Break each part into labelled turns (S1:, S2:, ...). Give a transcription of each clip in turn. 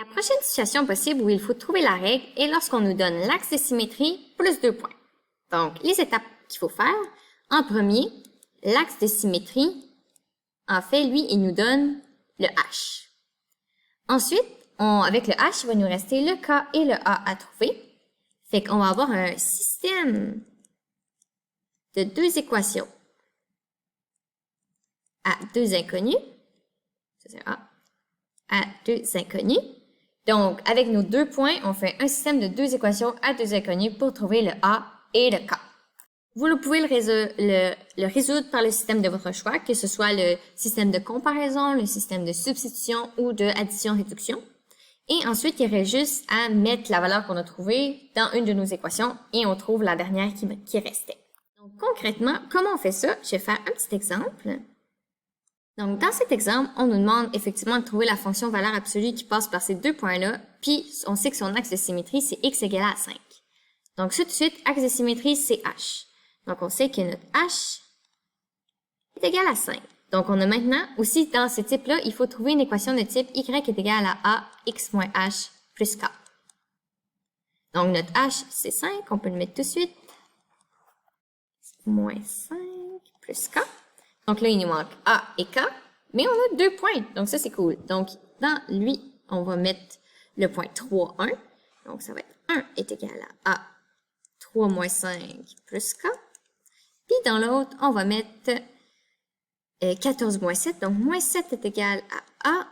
S1: La prochaine situation possible où il faut trouver la règle est lorsqu'on nous donne l'axe de symétrie plus 2 points. Donc, les étapes qu'il faut faire, en premier, l'axe de symétrie, en fait, lui, il nous donne le H. Ensuite, avec le H, il va nous rester le K et le A à trouver. Fait qu'on va avoir un système de deux équations à deux inconnus. Ça, c'est A. À deux inconnus. Donc, avec nos 2 points, on fait un système de deux équations à deux inconnus pour trouver le A et le K. Vous pouvez le résoudre par le système de votre choix, que ce soit le système de comparaison, le système de substitution ou de addition-réduction. Et ensuite, il reste juste à mettre la valeur qu'on a trouvée dans une de nos équations et on trouve la dernière qui restait. Donc, concrètement, comment on fait ça? Je vais faire un petit exemple. Donc, dans cet exemple, on nous demande effectivement de trouver la fonction valeur absolue qui passe par ces deux points-là, puis on sait que son axe de symétrie, c'est x égale à 5. Donc, tout de suite, axe de symétrie, c'est h. Donc, on sait que notre h est égal à 5. Donc, on a maintenant, aussi dans ce type-là, il faut trouver une équation de type y est égal à a x moins h plus k. Donc, notre h, c'est 5. On peut le mettre tout de suite. Moins 5 plus k. Donc là, il nous manque a et k, mais on a 2 points. Donc, ça, c'est cool. Donc, dans lui, on va mettre le point 3, 1. Donc, ça va être 1 est égal à a 3 moins 5 plus k. Puis, dans l'autre, on va mettre 14 moins 7. Donc, moins 7 est égal à a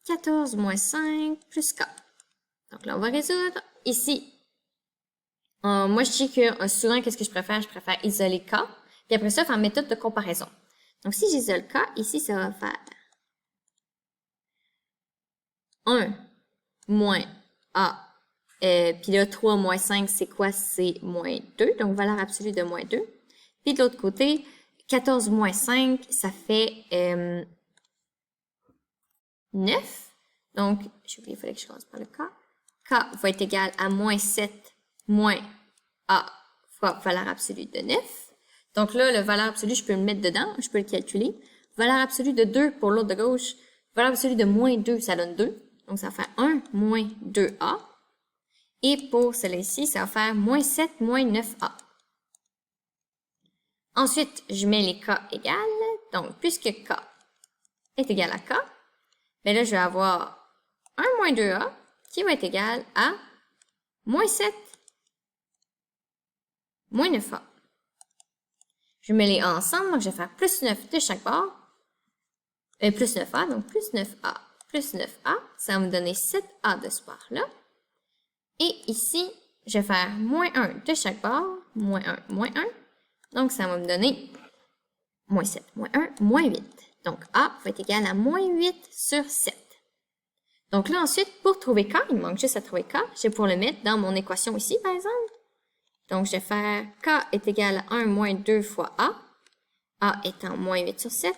S1: 14 moins 5 plus k. Donc là, on va résoudre. Ici, moi, je dis que souvent, qu'est-ce que je préfère? Je préfère isoler k. Puis après ça, faire méthode de comparaison. Donc, si j'isole k, ici, ça va faire 1 moins a. Puis là, 3 moins 5, c'est quoi? C'est moins 2. Donc, valeur absolue de moins 2. Puis de l'autre côté, 14 moins 5, ça fait 9. Donc, j'ai oublié, il fallait que je commence par le k. K va être égal à moins 7 moins a fois valeur absolue de 9. Donc là, le valeur absolue, je peux le mettre dedans, je peux le calculer. Valeur absolue de 2 pour l'autre de gauche. Valeur absolue de moins 2, ça donne 2. Donc, ça va faire 1 moins 2a. Et pour celle-ci, ça va faire moins 7 moins 9a. Ensuite, je mets les k égales. Donc, puisque k est égal à k, bien là, je vais avoir 1 moins 2a qui va être égal à moins 7 moins 9a. Je mets les a ensemble, donc je vais faire plus 9 de chaque bord. Plus 9a, donc plus 9a plus 9a, ça va me donner 7a de ce bord-là. Et ici, je vais faire moins 1 de chaque bord, moins 1, moins 1. Donc, ça va me donner moins 7, moins 1, moins 8. Donc, a va être égal à moins 8 sur 7. Donc là, ensuite, pour trouver k, il me manque juste à trouver k, je vais pouvoir le mettre dans mon équation ici, par exemple. Donc, je vais faire k est égal à 1 moins 2 fois a étant moins 8 sur 7.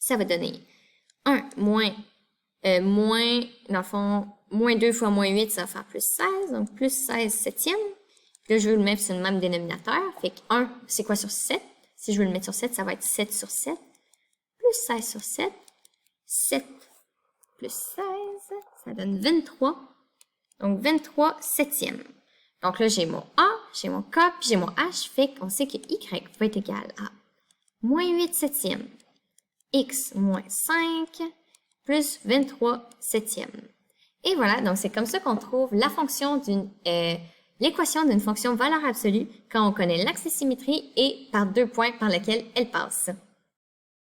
S1: Ça va donner 1 moins, dans le fond, moins 2 fois moins 8, ça va faire plus 16, donc plus 16 septièmes. Là, je veux le mettre sur le même dénominateur, fait que 1, c'est quoi sur 7? Si je veux le mettre sur 7, ça va être 7 sur 7, plus 16 sur 7, 7 plus 16, ça donne 23, donc 23 septièmes. Donc là, j'ai mon A, j'ai mon K, puis j'ai mon H, fait qu'on sait que Y va être égal à moins 8 septièmes, X moins 5, plus 23 septièmes. Et voilà, donc c'est comme ça qu'on trouve la fonction l'équation d'une fonction valeur absolue quand on connaît l'axe de symétrie et par 2 points par lesquels elle passe.